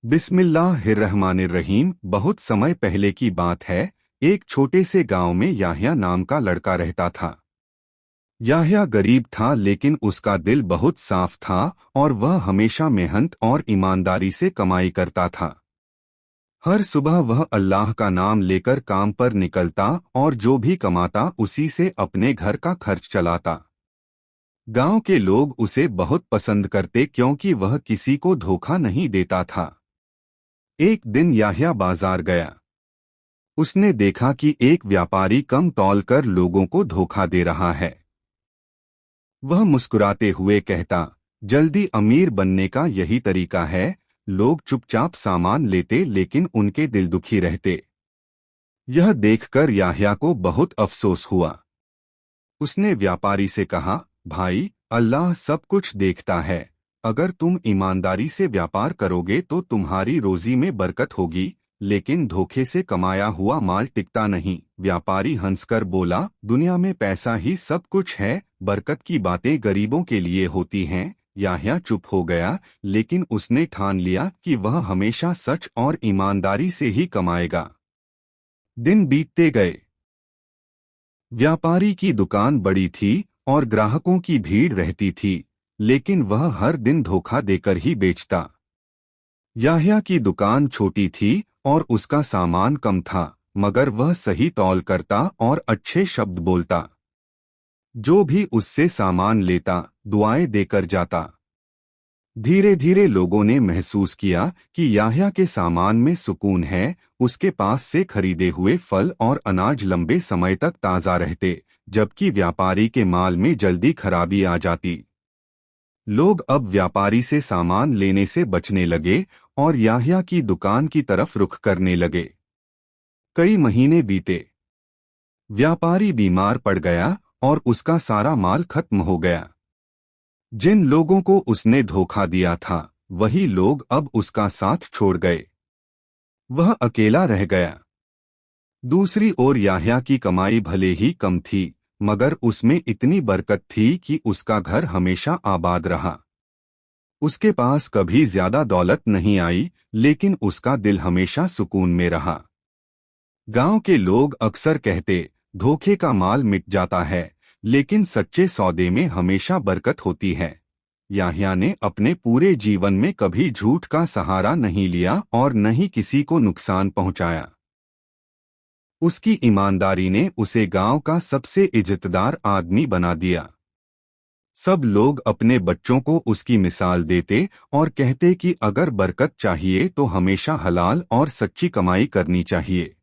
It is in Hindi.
बिस्मिल्लाहिर्रहमानिर्रहीम। बहुत समय पहले की बात है। एक छोटे से गांव में याह्या नाम का लड़का रहता था। याह्या गरीब था लेकिन उसका दिल बहुत साफ था और वह हमेशा मेहनत और ईमानदारी से कमाई करता था। हर सुबह वह अल्लाह का नाम लेकर काम पर निकलता और जो भी कमाता उसी से अपने घर का खर्च चलाता। गांव के लोग उसे बहुत पसंद करते क्योंकि वह किसी को धोखा नहीं देता था। एक दिन याह्या बाजार गया। उसने देखा कि एक व्यापारी कम तौल कर लोगों को धोखा दे रहा है। वह मुस्कुराते हुए कहता, जल्दी अमीर बनने का यही तरीका है। लोग चुपचाप सामान लेते लेकिन उनके दिल दुखी रहते। यह देखकर याह्या को बहुत अफसोस हुआ। उसने व्यापारी से कहा, भाई, अल्लाह सब कुछ देखता है। अगर तुम ईमानदारी से व्यापार करोगे तो तुम्हारी रोजी में बरकत होगी, लेकिन धोखे से कमाया हुआ माल टिकता नहीं। व्यापारी हंसकर बोला, दुनिया में पैसा ही सब कुछ है, बरकत की बातें गरीबों के लिए होती हैं। याह्या चुप हो गया, लेकिन उसने ठान लिया कि वह हमेशा सच और ईमानदारी से ही कमाएगा। दिन बीतते गए। व्यापारी की दुकान बड़ी थी और ग्राहकों की भीड़ रहती थी, लेकिन वह हर दिन धोखा देकर ही बेचता। याह्या की दुकान छोटी थी और उसका सामान कम था, मगर वह सही तौल करता और अच्छे शब्द बोलता। जो भी उससे सामान लेता, दुआएं देकर जाता। धीरे धीरे लोगों ने महसूस किया कि याह्या के सामान में सुकून है। उसके पास से खरीदे हुए फल और अनाज लंबे समय तक ताज़ा रहते, जबकि व्यापारी के माल में जल्दी खराबी आ जाती। लोग अब व्यापारी से सामान लेने से बचने लगे और याह्या की दुकान की तरफ रुख करने लगे। कई महीने बीते। व्यापारी बीमार पड़ गया और उसका सारा माल खत्म हो गया। जिन लोगों को उसने धोखा दिया था, वही लोग अब उसका साथ छोड़ गए। वह अकेला रह गया। दूसरी ओर याह्या की कमाई भले ही कम थी, मगर उसमें इतनी बरकत थी कि उसका घर हमेशा आबाद रहा। उसके पास कभी ज्यादा दौलत नहीं आई, लेकिन उसका दिल हमेशा सुकून में रहा। गांव के लोग अक्सर कहते, धोखे का माल मिट जाता है, लेकिन सच्चे सौदे में हमेशा बरकत होती है। याह्या ने अपने पूरे जीवन में कभी झूठ का सहारा नहीं लिया और न ही किसी को नुकसान पहुंचाया। उसकी ईमानदारी ने उसे गांव का सबसे इज्जतदार आदमी बना दिया। सब लोग अपने बच्चों को उसकी मिसाल देते और कहते कि अगर बरकत चाहिए तो हमेशा हलाल और सच्ची कमाई करनी चाहिए।